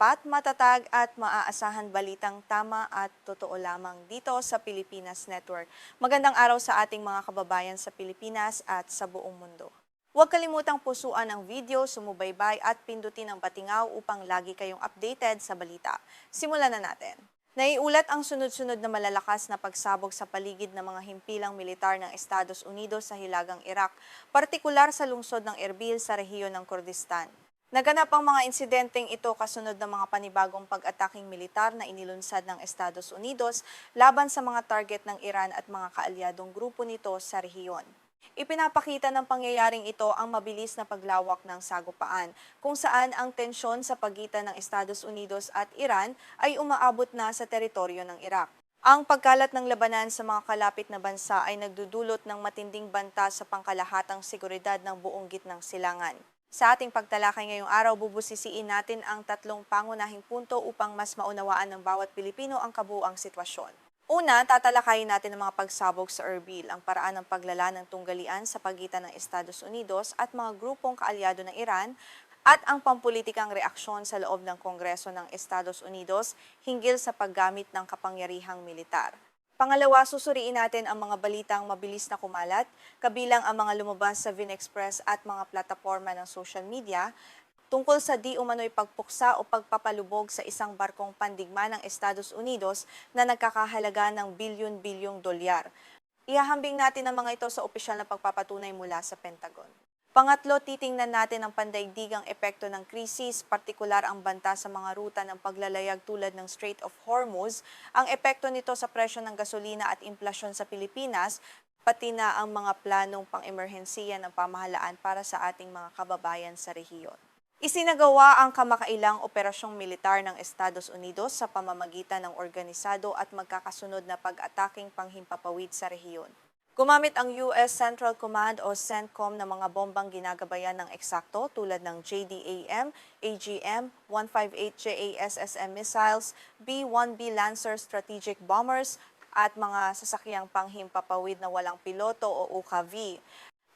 tapat, matatag at maaasahan balitang tama at totoo lamang dito sa Pilipinas Network. Magandang araw sa ating mga kababayan sa Pilipinas at sa buong mundo. Huwag kalimutang pusuan ang video, sumubaybay at pindutin ang batingaw upang lagi kayong updated sa balita. Simulan na natin. Naiulat ang sunod-sunod na malalakas na pagsabog sa paligid ng mga himpilang militar ng Estados Unidos sa Hilagang Iraq, partikular sa lungsod ng Erbil sa rehiyon ng Kurdistan. Naganap ang mga insidenteng ito kasunod ng mga panibagong pag-ataking militar na inilunsad ng Estados Unidos laban sa mga target ng Iran at mga kaalyadong grupo nito sa rehiyon. Ipinapakita ng pangyayaring ito ang mabilis na paglawak ng sagupaan, kung saan ang tensyon sa pagitan ng Estados Unidos at Iran ay umaabot na sa teritoryo ng Iraq. Ang pagkalat ng labanan sa mga kalapit na bansa ay nagdudulot ng matinding banta sa pangkalahatang seguridad ng buong gitnang silangan. Sa ating pagtalakay ngayong araw, bubusisiin natin ang tatlong pangunahing punto upang mas maunawaan ng bawat Pilipino ang kabuuang sitwasyon. Una, tatalakayin natin ang mga pagsabog sa Erbil, ang paraan ng paglala ng tunggalian sa pagitan ng Estados Unidos at mga grupong kaalyado ng Iran at ang pampulitikang reaksyon sa loob ng Kongreso ng Estados Unidos hinggil sa paggamit ng kapangyarihang militar. Pangalawa, susuriin natin ang mga balitang mabilis na kumalat, kabilang ang mga lumabas sa VinExpress at mga plataforma ng social media, tungkol sa di umano'y pagpuksa o pagpapalubog sa isang barkong pandigma ng Estados Unidos na nagkakahalaga ng bilyon-bilyong dolyar. Ihahambing natin ang mga ito sa opisyal na pagpapatunay mula sa Pentagon. Pangatlo, titingnan natin ang pandaigdigang epekto ng krisis, partikular ang banta sa mga ruta ng paglalayag tulad ng Strait of Hormuz, ang epekto nito sa presyo ng gasolina at inflasyon sa Pilipinas, pati na ang mga planong pang-emerhensiya ng pamahalaan para sa ating mga kababayan sa rehiyon. Isinagawa ang kamakailang operasyong militar ng Estados Unidos sa pamamagitan ng organisado at magkakasunod na pag-ataking panghimpapawid sa rehiyon. Gumamit ang US Central Command o CENTCOM ng mga bombang ginagabayan ng eksakto tulad ng JDAM, AGM-158 JASSM missiles, B-1B Lancer strategic bombers, at mga sasakyang panghimpapawid na walang piloto o UKV.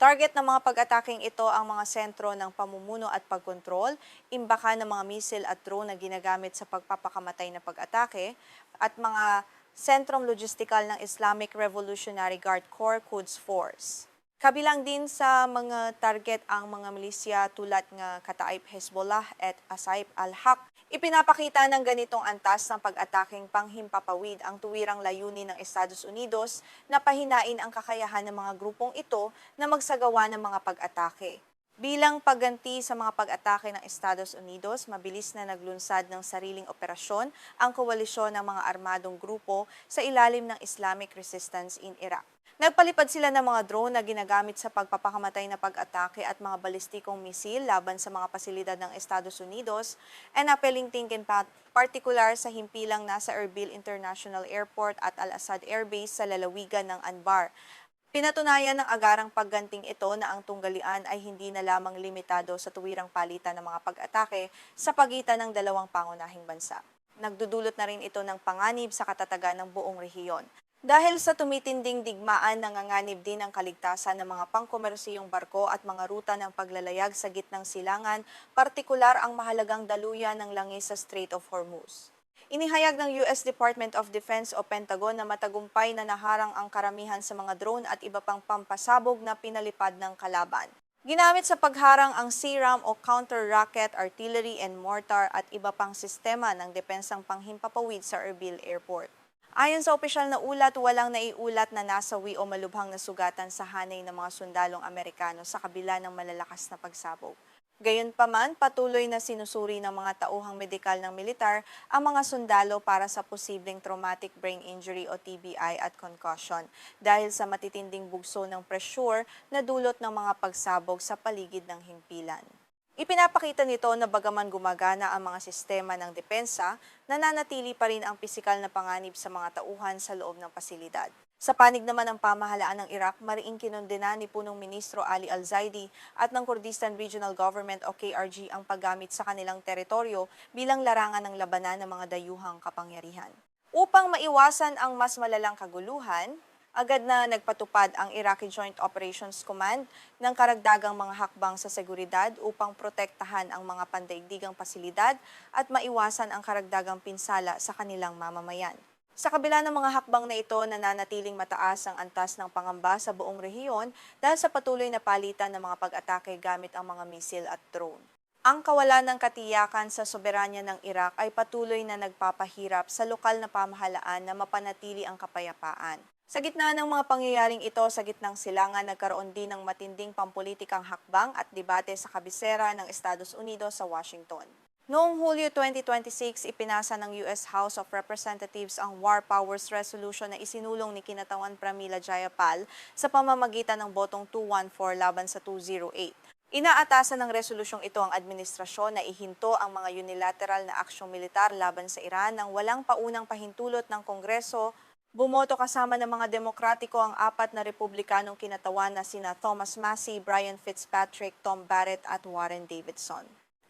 Target ng mga pag-ataking ito ang mga sentro ng pamumuno at pagkontrol, imbaka ng mga misil at drone na ginagamit sa pagpapakamatay na pag-atake, at mga sentrong logistikal ng Islamic Revolutionary Guard Corps Quds Force. Kabilang din sa mga target ang mga milisya tulad ng Kataib Hezbollah at Asaib al-Haq. Ipinapakita ng ganitong antas ng pag-ataking panghimpapawid ang tuwirang layunin ng Estados Unidos na pahinain ang kakayahan ng mga grupong ito na magsagawa ng mga pag-atake. Bilang pagganti sa mga pag-atake ng Estados Unidos, mabilis na naglunsad ng sariling operasyon ang koalisyon ng mga armadong grupo sa ilalim ng Islamic Resistance in Iraq. Nagpalipad sila ng mga drone na ginagamit sa pagpapakamatay na pag-atake at mga balistikong misil laban sa mga pasilidad ng Estados Unidos and napeling tingin partikular sa himpilang nasa Erbil International Airport at Al-Assad Air Base sa lalawigan ng Anbar. Pinatunayan ng agarang pagganting ito na ang tunggalian ay hindi na lamang limitado sa tuwirang palitan ng mga pag-atake sa pagitan ng dalawang pangunahing bansa. Nagdudulot na rin ito ng panganib sa katatagan ng buong rehiyon. Dahil sa tumitinding digmaan, nanganganib din ang kaligtasan ng mga pangkomersiyong barko at mga ruta ng paglalayag sa gitnang silangan, partikular ang mahalagang daluyan ng langis sa Strait of Hormuz. Inihayag ng US Department of Defense o Pentagon na matagumpay na naharang ang karamihan sa mga drone at iba pang pampasabog na pinalipad ng kalaban. Ginamit sa pagharang ang CRAM o Counter-Rocket Artillery and Mortar at iba pang sistema ng depensang panghimpapawid sa Erbil Airport. Ayon sa opisyal na ulat, walang naiulat na nasawi o malubhang nasugatan sa hanay ng mga sundalong Amerikano sa kabila ng malalakas na pagsabog. Gayunpaman, patuloy na sinusuri ng mga tauhang medikal ng militar ang mga sundalo para sa posibleng traumatic brain injury o TBI at concussion dahil sa matitinding bugso ng pressure na dulot ng mga pagsabog sa paligid ng himpilan. Ipinapakita nito na bagaman gumagana ang mga sistema ng depensa, nananatili pa rin ang pisikal na panganib sa mga tauhan sa loob ng pasilidad. Sa panig naman ng pamahalaan ng Iraq, mariing kinondena ni punong ministro Ali Al-Zaidi at ng Kurdistan Regional Government o KRG ang paggamit sa kanilang teritoryo bilang larangan ng labanan ng mga dayuhang kapangyarihan. Upang maiwasan ang mas malalang kaguluhan, Agad na nagpatupad ang Iraqi Joint Operations Command ng karagdagang mga hakbang sa seguridad upang protektahan ang mga pandaigdigang pasilidad at maiwasan ang karagdagang pinsala sa kanilang mamamayan. Sa kabila ng mga hakbang na ito, nananatiling mataas ang antas ng pangamba sa buong rehiyon dahil sa patuloy na palitan ng mga pag-atake gamit ang mga misil at drone. Ang kawalan ng katiyakan sa soberanya ng Iraq ay patuloy na nagpapahirap sa lokal na pamahalaan na mapanatili ang kapayapaan. Sa gitna ng mga pangyayaring ito, sa gitnang silangan, nagkaroon din ng matinding pampulitikang hakbang at debate sa kabisera ng Estados Unidos sa Washington. Noong Hulyo 2026, ipinasa ng US House of Representatives ang War Powers Resolution na isinulong ni Kinatawan Pramila Jayapal sa pamamagitan ng botong 214 laban sa 208. Inaatasan ng resolusyong ito ang administrasyon na ihinto ang mga unilateral na aksyong militar laban sa Iran nang walang paunang pahintulot ng Kongreso. Bumoto kasama ng mga demokratiko ang 4 na republikanong kinatawan na sina Thomas Massie, Brian Fitzpatrick, Tom Barrett at Warren Davidson.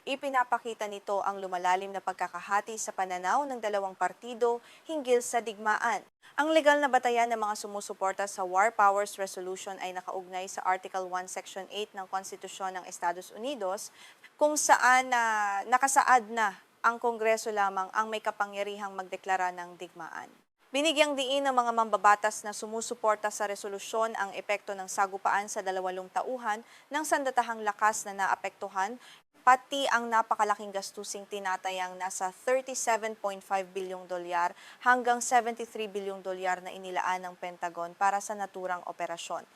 Ipinapakita nito ang lumalalim na pagkakahati sa pananaw ng dalawang partido hinggil sa digmaan. Ang legal na batayan ng mga sumusuporta sa War Powers Resolution ay nakaugnay sa Article 1, Section 8 ng Konstitusyon ng Estados Unidos, kung saan nakasaad na ang Kongreso lamang ang may kapangyarihang magdeklara ng digmaan. Binigyang diin ng mga mambabatas na sumusuporta sa resolusyon ang epekto ng sagupaan sa 2 tauhan ng sandatahang lakas na naapektuhan, pati ang napakalaking gastusing tinatayang nasa $37.5 bilyong hanggang $73 bilyong na inilaan ng Pentagon para sa naturang operasyon.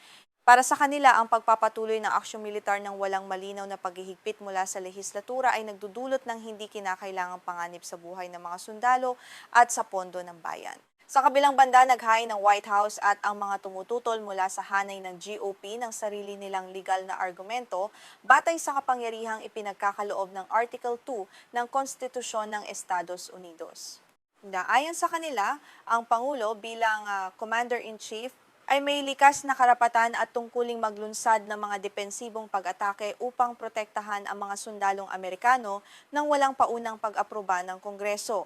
Para sa kanila, ang pagpapatuloy ng aksyong militar ng walang malinaw na paghihigpit mula sa lehislatura ay nagdudulot ng hindi kinakailangang panganib sa buhay ng mga sundalo at sa pondo ng bayan. Sa kabilang banda, naghain ng White House at ang mga tumututol mula sa hanay ng GOP ng sarili nilang legal na argumento batay sa kapangyarihang ipinagkakaloob ng Article 2 ng Konstitusyon ng Estados Unidos. Ayon sa kanila, ang Pangulo bilang Commander-in-Chief ay may likas na karapatan at tungkuling maglunsad ng mga depensibong pag-atake upang protektahan ang mga sundalong Amerikano nang walang paunang pag-aproba ng Kongreso.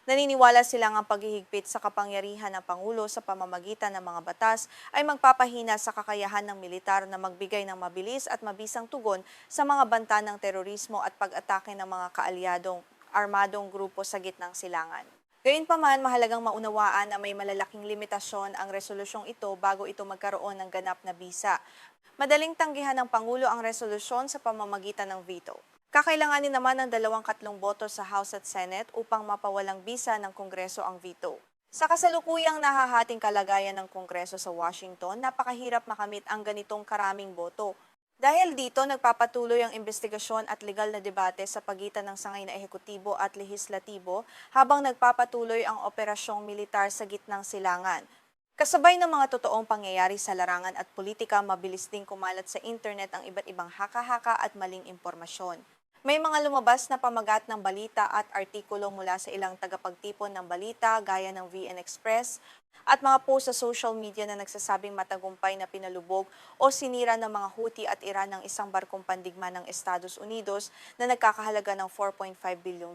Naniniwala silang ang paghihigpit sa kapangyarihan ng Pangulo sa pamamagitan ng mga batas ay magpapahina sa kakayahan ng militar na magbigay ng mabilis at mabisang tugon sa mga banta ng terorismo at pag-atake ng mga kaalyadong armadong grupo sa gitnang silangan. Gayunpaman, mahalagang maunawaan na may malalaking limitasyon ang resolusyong ito bago ito magkaroon ng ganap na bisa. Madaling tanggihan ng Pangulo ang resolusyon sa pamamagitan ng veto. Kakailanganin naman ng 2 boto sa House at Senate upang mapawalang bisa ng Kongreso ang veto. Sa kasalukuyang nahahating kalagayan ng Kongreso sa Washington, napakahirap makamit ang ganitong karaming boto. Dahil dito, nagpapatuloy ang investigasyon at legal na debate sa pagitan ng sangay na ehekutibo at lehislatibo habang nagpapatuloy ang operasyong militar sa gitnang silangan. Kasabay ng mga totoong pangyayari sa larangan at politika, mabilis ding kumalat sa internet ang iba't ibang haka-haka at maling impormasyon. May mga lumabas na pamagat ng balita at artikulo mula sa ilang tagapagtipon ng balita gaya ng VN Express at mga post sa social media na nagsasabing matagumpay na pinalubog o sinira ng mga Houthi at Iran ng isang barkong pandigma ng Estados Unidos na nagkakahalaga ng $4.5 bilyong.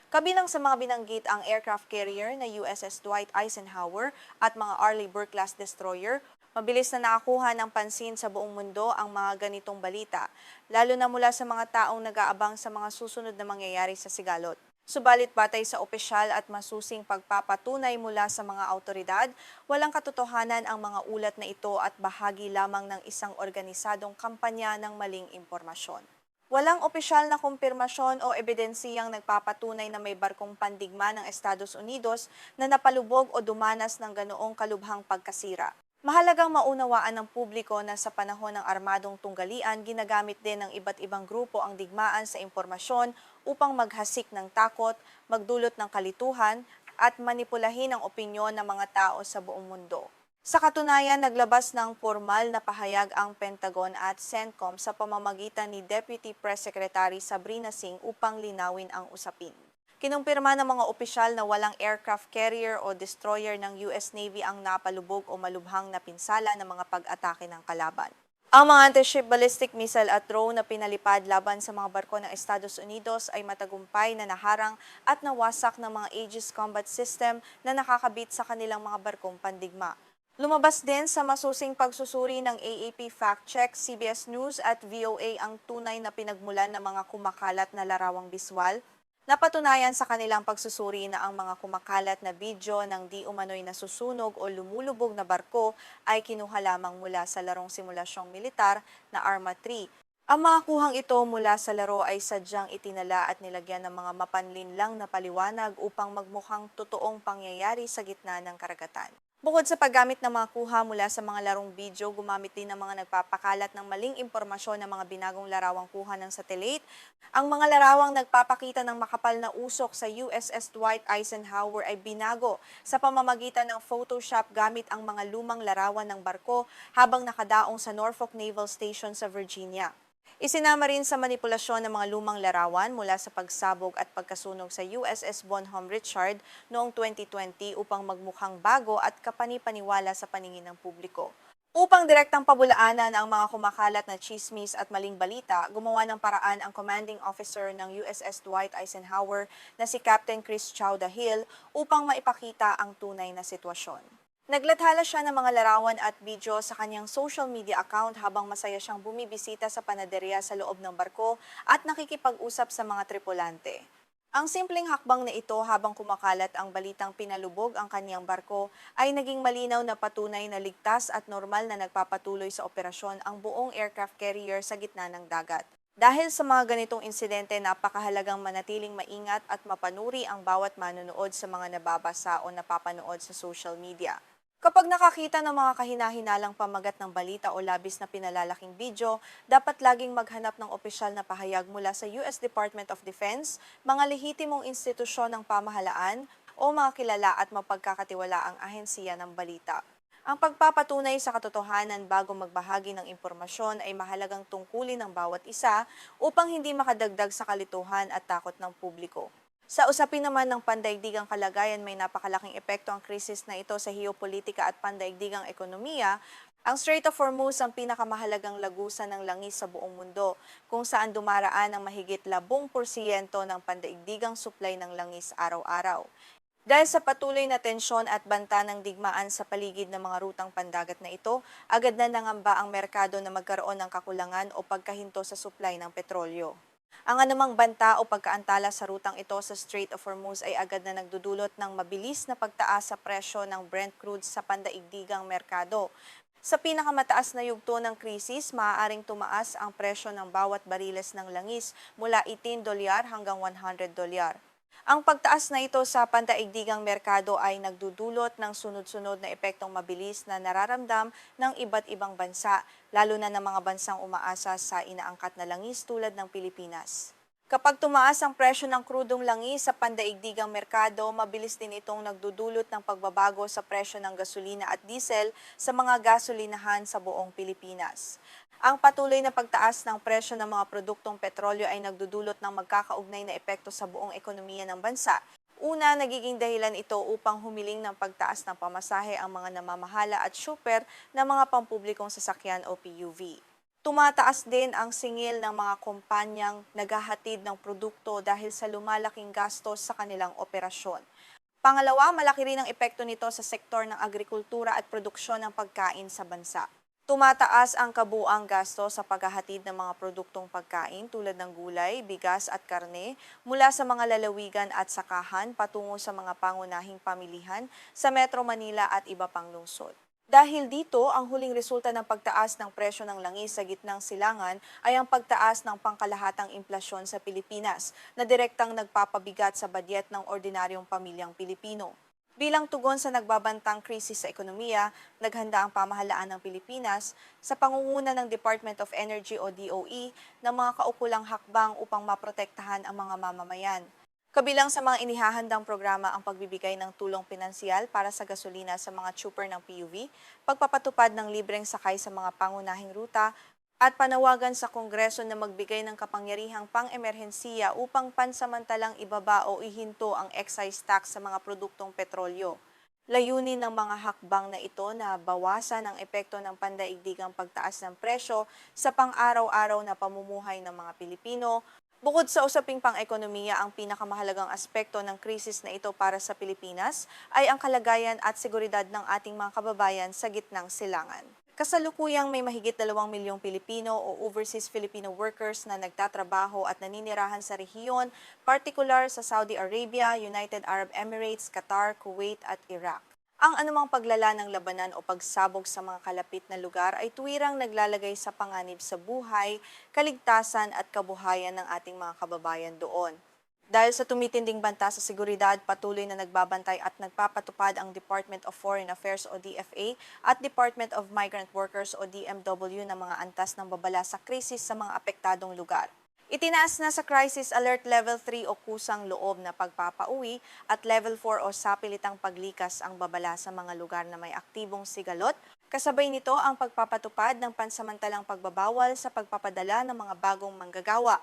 Kabilang sa mga binanggit ang aircraft carrier na USS Dwight Eisenhower at mga Arleigh Burke-class destroyer. Mabilis na nakakuha ng pansin sa buong mundo ang mga ganitong balita, lalo na mula sa mga taong nag-aabang sa mga susunod na mangyayari sa sigalot. Subalit batay sa opisyal at masusing pagpapatunay mula sa mga autoridad, walang katotohanan ang mga ulat na ito at bahagi lamang ng isang organisadong kampanya ng maling impormasyon. Walang opisyal na kumpirmasyon o ebidensiyang nagpapatunay na may barkong pandigma ng Estados Unidos na napalubog o dumanas ng ganoong kalubhang pagkasira. Mahalagang maunawaan ng publiko na sa panahon ng armadong tunggalian, ginagamit din ng iba't ibang grupo ang digmaan sa impormasyon upang maghasik ng takot, magdulot ng kalituhan, at manipulahin ang opinyon ng mga tao sa buong mundo. Sa katunayan, naglabas ng formal na pahayag ang Pentagon at CENTCOM sa pamamagitan ni Deputy Press Secretary Sabrina Singh upang linawin ang usapin. Kinumpirma ng mga opisyal na walang aircraft carrier o destroyer ng US Navy ang napalubog o malubhang na pinsala ng mga pag-atake ng kalaban. Ang mga anti-ship ballistic missile at drone na pinalipad laban sa mga barko ng Estados Unidos ay matagumpay na naharang at nawasak ng mga Aegis Combat System na nakakabit sa kanilang mga barkong pandigma. Lumabas din sa masusing pagsusuri ng AAP Fact Check, CBS News at VOA ang tunay na pinagmulan ng mga kumakalat na larawang biswal. Napatunayan sa kanilang pagsusuri na ang mga kumakalat na video ng di umano'y nasusunog o lumulubog na barko ay kinuha lamang mula sa larong simulasyong militar na Arma 3. Ang mga kuhang ito mula sa laro ay sadyang itinala at nilagyan ng mga mapanlinlang na paliwanag upang magmukhang totoong pangyayari sa gitna ng karagatan. Bukod sa paggamit ng mga kuha mula sa mga larong video, gumamit din ng mga nagpapakalat ng maling impormasyon ng mga binagong larawang kuha ng satellite. Ang mga larawang nagpapakita ng makapal na usok sa USS Dwight Eisenhower ay binago sa pamamagitan ng Photoshop gamit ang mga lumang larawan ng barko habang nakadaong sa Norfolk Naval Station sa Virginia. Isinama rin sa manipulasyon ng mga lumang larawan mula sa pagsabog at pagkasunog sa USS Bonhomme Richard noong 2020 upang magmukhang bago at kapani-paniwala sa paningin ng publiko. Upang direktang pabulaanan ang mga kumakalat na chismis at maling balita, gumawa ng paraan ang commanding officer ng USS Dwight Eisenhower na si Captain Chris Chowda-Hill upang maipakita ang tunay na sitwasyon. Naglathala siya ng mga larawan at video sa kanyang social media account habang masaya siyang bumibisita sa panaderya sa loob ng barko at nakikipag-usap sa mga tripulante. Ang simpleng hakbang na ito habang kumakalat ang balitang pinalubog ang kanyang barko ay naging malinaw na patunay na ligtas at normal na nagpapatuloy sa operasyon ang buong aircraft carrier sa gitna ng dagat. Dahil sa mga ganitong insidente, napakahalagang manatiling maingat at mapanuri ang bawat manonood sa mga nababasa o napapanood sa social media. Kapag nakakita ng mga kahinahinalang pamagat ng balita o labis na pinalalaking video, dapat laging maghanap ng opisyal na pahayag mula sa US Department of Defense, mga lehitimong institusyon ng pamahalaan, o mga kilala at mapagkakatiwalaang ahensiya ng balita. Ang pagpapatunay sa katotohanan bago magbahagi ng impormasyon ay mahalagang tungkulin ng bawat isa upang hindi makadagdag sa kalituhan at takot ng publiko. Sa usapin naman ng pandaigdigang kalagayan, may napakalaking epekto ang krisis na ito sa geopolitika at pandaigdigang ekonomiya. Ang Strait of Hormuz ang pinakamahalagang lagusan ng langis sa buong mundo, kung saan dumaraan ang mahigit 10% ng pandaigdigang supply ng langis araw-araw. Dahil sa patuloy na tensyon at banta ng digmaan sa paligid ng mga rutang pandagat na ito, agad na nangamba ang merkado na magkaroon ng kakulangan o pagkahinto sa supply ng petrolyo. Ang anumang banta o pagkaantala sa rutang ito sa Strait of Hormuz ay agad na nagdudulot ng mabilis na pagtaas sa presyo ng Brent crude sa pandaigdigang merkado. Sa pinakamataas na yugto ng krisis, maaaring tumaas ang presyo ng bawat bariles ng langis mula $18 hanggang $100. Ang pagtaas na ito sa pandaigdigang merkado ay nagdudulot ng sunod-sunod na epektong mabilis na nararamdam ng iba't ibang bansa, lalo na ng mga bansang umaasa sa inaangkat na langis tulad ng Pilipinas. Kapag tumaas ang presyo ng krudong langis sa pandaigdigang merkado, mabilis din itong nagdudulot ng pagbabago sa presyo ng gasolina at diesel sa mga gasolinahan sa buong Pilipinas. Ang patuloy na pagtaas ng presyo ng mga produktong petrolyo ay nagdudulot ng magkakaugnay na epekto sa buong ekonomiya ng bansa. Una, nagiging dahilan ito upang humiling ng pagtaas ng pamasahe ang mga namamahala at super ng mga pampublikong sasakyan o PUV. Tumataas din ang singil ng mga kumpanyang naghahatid ng produkto dahil sa lumalaking gastos sa kanilang operasyon. Pangalawa, malaki rin ang epekto nito sa sektor ng agrikultura at produksyon ng pagkain sa bansa. Tumataas ang kabuang gasto sa paghahatid ng mga produktong pagkain tulad ng gulay, bigas at karne mula sa mga lalawigan at sakahan patungo sa mga pangunahing pamilihan sa Metro Manila at iba pang lungsod. Dahil dito, ang huling resulta ng pagtaas ng presyo ng langis sa gitnang silangan ay ang pagtaas ng pangkalahatang implasyon sa Pilipinas na direktang nagpapabigat sa badyet ng ordinaryong pamilyang Pilipino. Bilang tugon sa nagbabantang krisis sa ekonomiya, naghanda ang pamahalaan ng Pilipinas sa pangunguna ng Department of Energy o DOE ng mga kaukulang hakbang upang maprotektahan ang mga mamamayan. Kabilang sa mga inihahandang programa ang pagbibigay ng tulong pinansyal para sa gasolina sa mga trooper ng PUV, pagpapatupad ng libreng sakay sa mga pangunahing ruta, at panawagan sa Kongreso na magbigay ng kapangyarihang pang-emerhensiya upang pansamantalang ibaba o ihinto ang excise tax sa mga produktong petrolyo. Layunin ng mga hakbang na ito na bawasan ang epekto ng pandaigdigang pagtaas ng presyo sa pang-araw-araw na pamumuhay ng mga Pilipino, Bukod sa usaping pang-ekonomiya, ang pinakamahalagang aspekto ng krisis na ito para sa Pilipinas ay ang kalagayan at seguridad ng ating mga kababayan sa gitnang silangan. Kasalukuyang may mahigit 2 milyong Pilipino o overseas Filipino workers na nagtatrabaho at naninirahan sa rehiyon, partikular sa Saudi Arabia, United Arab Emirates, Qatar, Kuwait at Iraq. Ang anumang paglala ng labanan o pagsabog sa mga kalapit na lugar ay tuwirang naglalagay sa panganib sa buhay, kaligtasan at kabuhayan ng ating mga kababayan doon. Dahil sa tumitinding banta sa seguridad, patuloy na nagbabantay at nagpapatupad ang Department of Foreign Affairs o DFA at Department of Migrant Workers o DMW ng mga antas ng babala sa krisis sa mga apektadong lugar. Itinaas na sa Crisis Alert Level 3 o kusang loob na pagpapauwi at Level 4 o sapilitang paglikas ang babala sa mga lugar na may aktibong sigalot. Kasabay nito ang pagpapatupad ng pansamantalang pagbabawal sa pagpapadala ng mga bagong manggagawa.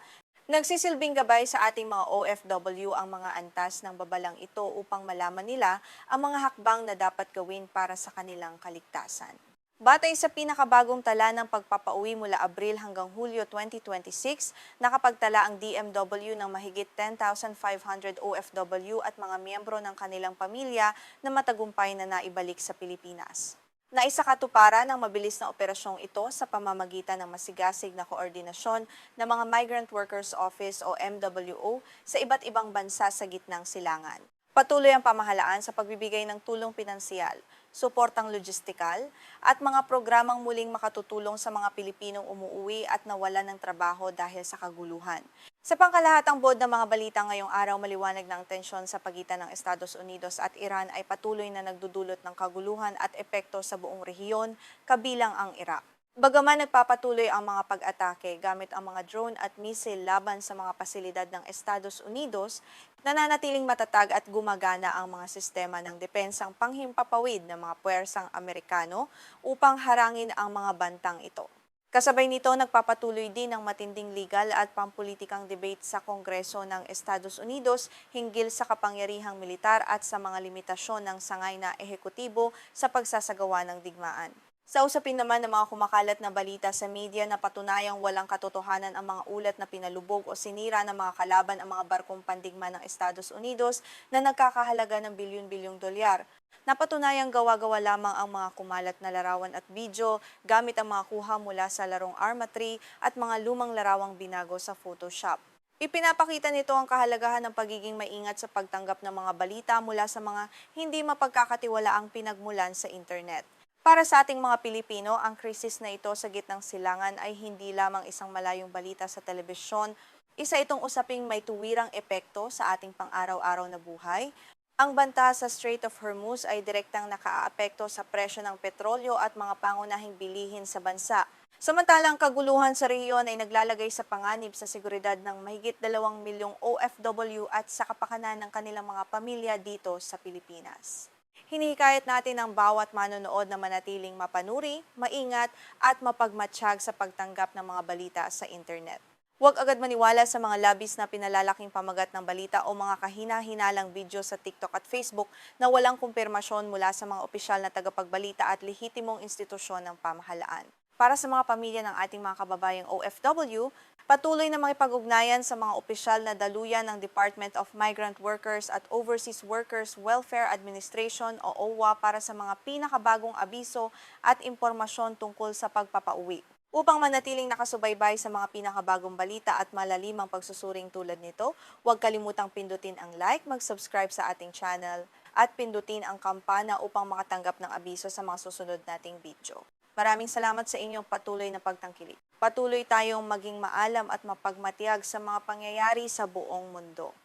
Nagsisilbing gabay sa ating mga OFW ang mga antas ng babalang ito upang malaman nila ang mga hakbang na dapat gawin para sa kanilang kaligtasan. Batay sa pinakabagong tala ng pagpapauwi mula Abril hanggang Hulyo 2026, nakapagtala ang DMW ng mahigit 10,500 OFW at mga miyembro ng kanilang pamilya na matagumpay na naibalik sa Pilipinas. Naisakatuparan ng mabilis na operasyong ito sa pamamagitan ng masigasig na koordinasyon ng mga Migrant Workers Office o MWO sa iba't ibang bansa sa gitnang silangan. Patuloy ang pamahalaan sa pagbibigay ng tulong pinansyal, suportang logistikal, at mga programang muling makatutulong sa mga Pilipinong umuuwi at nawalan ng trabaho dahil sa kaguluhan. Sa pangkalahatang bod ng mga balita ngayong araw, maliwanag na ang tensyon sa pagitan ng Estados Unidos at Iran ay patuloy na nagdudulot ng kaguluhan at epekto sa buong rehiyon, kabilang ang Iraq. Bagaman nagpapatuloy ang mga pag-atake gamit ang mga drone at missile laban sa mga pasilidad ng Estados Unidos, nananatiling matatag at gumagana ang mga sistema ng depensang panghimpapawid ng mga puwersang Amerikano upang harangin ang mga bantang ito. Kasabay nito, nagpapatuloy din ang matinding legal at pampulitikang debate sa Kongreso ng Estados Unidos hinggil sa kapangyarihang militar at sa mga limitasyon ng sangay na ehekutibo sa pagsasagawa ng digmaan. Sa usapin naman ng mga kumakalat na balita sa media na patunayang walang katotohanan ang mga ulat na pinalubog o sinira ng mga kalaban ang mga barkong pandigma ng Estados Unidos na nagkakahalaga ng bilyon-bilyong dolyar. Napatunayang gawa-gawa lamang ang mga kumalat na larawan at video gamit ang mga kuha mula sa larong Arma 3 at mga lumang larawang binago sa Photoshop. Ipinapakita nito ang kahalagahan ng pagiging maingat sa pagtanggap ng mga balita mula sa mga hindi mapagkakatiwalaang pinagmulan sa internet. Para sa ating mga Pilipino, ang krisis na ito sa gitnang silangan ay hindi lamang isang malayong balita sa telebisyon, isa itong usaping may tuwirang epekto sa ating pang-araw-araw na buhay. Ang banta sa Strait of Hormuz ay direktang nakaaapekto sa presyo ng petrolyo at mga pangunahing bilihin sa bansa. Samantalang kaguluhan sa rehiyon ay naglalagay sa panganib sa seguridad ng mahigit 2 milyong OFW at sa kapakanan ng kanilang mga pamilya dito sa Pilipinas. Hinihikayat natin ang bawat manonood na manatiling mapanuri, maingat at mapagmatsyag sa pagtanggap ng mga balita sa internet. Huwag agad maniwala sa mga labis na pinalalaking pamagat ng balita o mga kahina-hinalang video sa TikTok at Facebook na walang kumpirmasyon mula sa mga opisyal na tagapagbalita at lehitimong institusyon ng pamahalaan. Para sa mga pamilya ng ating mga kababayang OFW, patuloy na makipag-ugnayan sa mga opisyal na daluyan ng Department of Migrant Workers at Overseas Workers Welfare Administration o OWA para sa mga pinakabagong abiso at impormasyon tungkol sa pagpapauwi. Upang manatiling nakasubaybay sa mga pinakabagong balita at malalimang pagsusuring tulad nito, huwag kalimutang pindutin ang like, mag-subscribe sa ating channel at pindutin ang kampana upang makatanggap ng abiso sa mga susunod nating video. Maraming salamat sa inyong patuloy na pagtangkilik. Patuloy tayong maging maalam at mapagmatiyag sa mga pangyayari sa buong mundo.